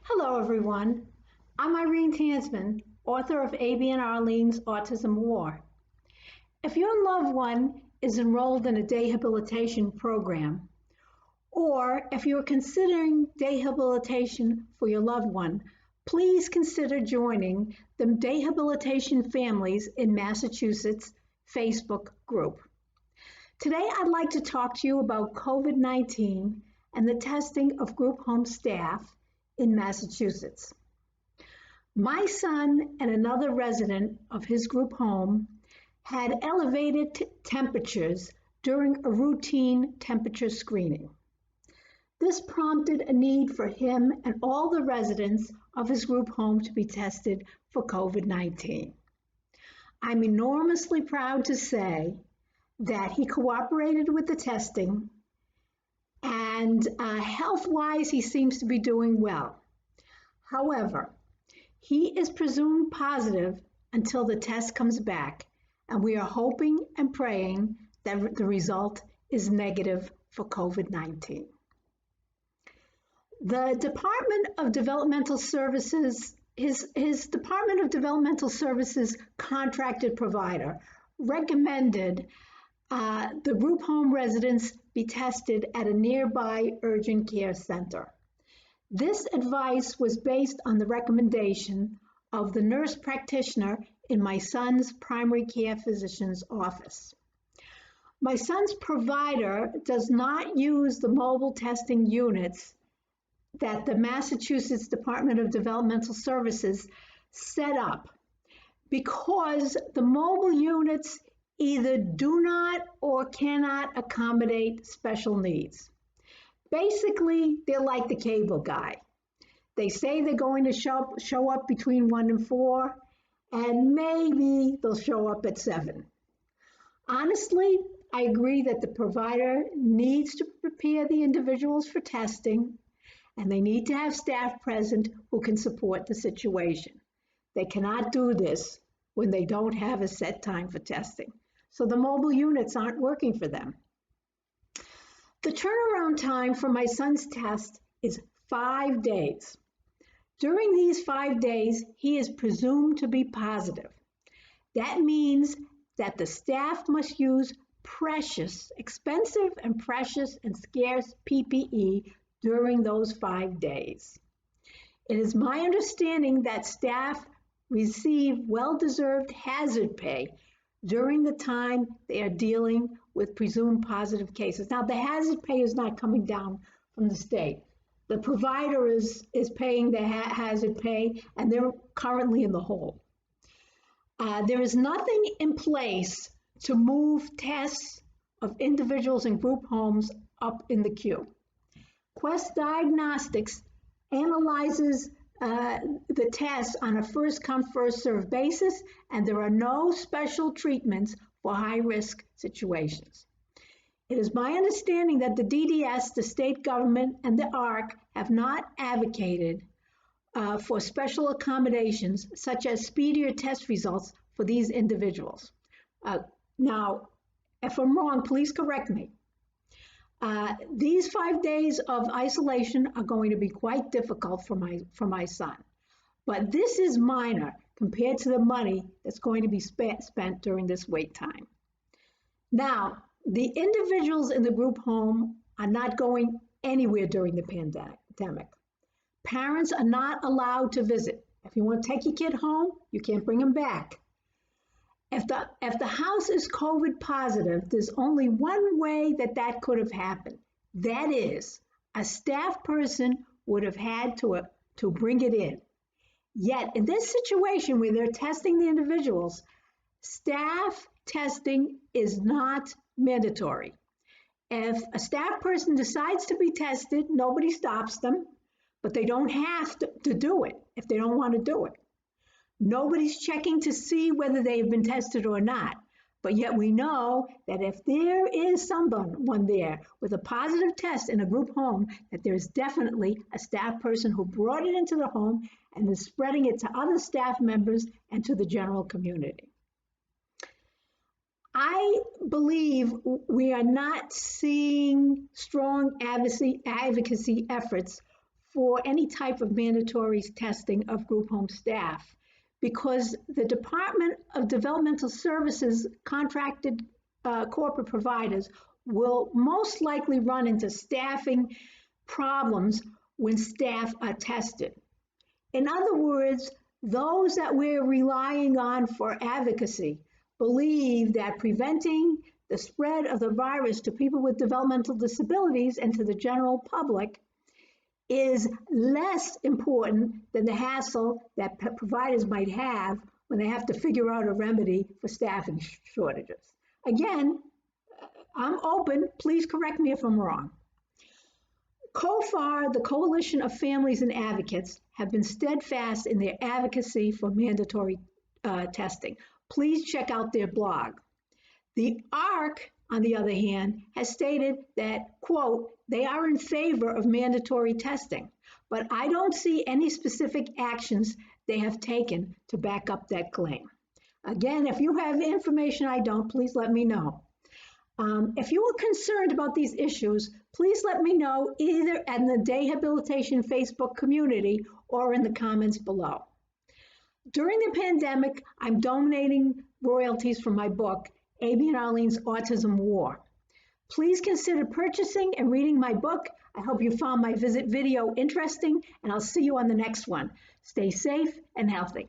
Hello, everyone. I'm Irene Tansman, author of A.B. and Arlene's Autism War. If your loved one is enrolled in a dehabilitation program, or if you're considering dehabilitation for your loved one, please consider joining the Dehabilitation Families in Massachusetts Facebook group. Today, I'd like to talk to you about COVID-19 and the testing of group home staff in Massachusetts. My son and another resident of his group home had elevated temperatures during a routine temperature screening. This prompted a need for him and all the residents of his group home to be tested for COVID-19. I'm enormously proud to say that he cooperated with the testing, and health-wise, he seems to be doing well. However, he is presumed positive until the test comes back, and we are hoping and praying that the result is negative for COVID-19. The Department of Developmental Services, his Department of Developmental Services contracted provider recommended the group home residents be tested at a nearby urgent care center. This advice was based on the recommendation of the nurse practitioner in my son's primary care physician's office. My son's provider does not use the mobile testing units that the Massachusetts Department of Developmental Services set up because the mobile units either do not or cannot accommodate special needs. Basically, they're like the cable guy. They say they're going to show up between 1 and 4, and maybe they'll show up at 7. Honestly, I agree that the provider needs to prepare the individuals for testing, and they need to have staff present who can support the situation. They cannot do this when they don't have a set time for testing. So the mobile units aren't working for them. The turnaround time for my son's test is 5 days. During these 5 days, he is presumed to be positive. That means that the staff must use expensive and precious and scarce PPE during those 5 days. It is my understanding that staff receive well-deserved hazard pay during the time they are dealing with presumed positive cases. Now, the hazard pay is not coming down from the state. The provider is paying the hazard pay, and they're currently in the hole. There is nothing in place to move tests of individuals in group homes up in the queue. Quest Diagnostics analyzes the tests on a first-come, first-served basis, and there are no special treatments for high-risk situations. It is my understanding that the DDS, the state government, and the ARC have not advocated for special accommodations, such as speedier test results for these individuals. Now, if I'm wrong, please correct me. These 5 days of isolation are going to be quite difficult for my son, but this is minor compared to the money that's going to be spent during this wait time. Now, the individuals in the group home are not going anywhere during the pandemic. Parents are not allowed to visit. If you want to take your kid home, you can't bring him back. If the house is COVID positive, there's only one way that could have happened. That is, a staff person would have had to bring it in. Yet, in this situation where they're testing the individuals, staff testing is not mandatory. If a staff person decides to be tested, nobody stops them, but they don't have to do it if they don't want to do it. Nobody's checking to see whether they've been tested or not, but yet we know that if there is someone there with a positive test in a group home, that there's definitely a staff person who brought it into the home and is spreading it to other staff members and to the general community. I believe we are not seeing strong advocacy efforts for any type of mandatory testing of group home staff because the Department of Developmental Services contracted corporate providers will most likely run into staffing problems when staff are tested. In other words, those that we're relying on for advocacy believe that preventing the spread of the virus to people with developmental disabilities and to the general public is less important than the hassle that providers might have when they have to figure out a remedy for staffing shortages. Again, I'm open. Please correct me if I'm wrong. COFAR, the Coalition of Families and Advocates, have been steadfast in their advocacy for mandatory testing. Please check out their blog. The ARC, on the other hand, has stated that, quote, they are in favor of mandatory testing, but I don't see any specific actions they have taken to back up that claim. Again, if you have information I don't, please let me know. If you are concerned about these issues, please let me know either in the Dehabilitation Facebook community or in the comments below. During the pandemic, I'm donating royalties from my book, Amy and Arlene's Autism War. Please consider purchasing and reading my book. I hope you found my visit video interesting, and I'll see you on the next one. Stay safe and healthy.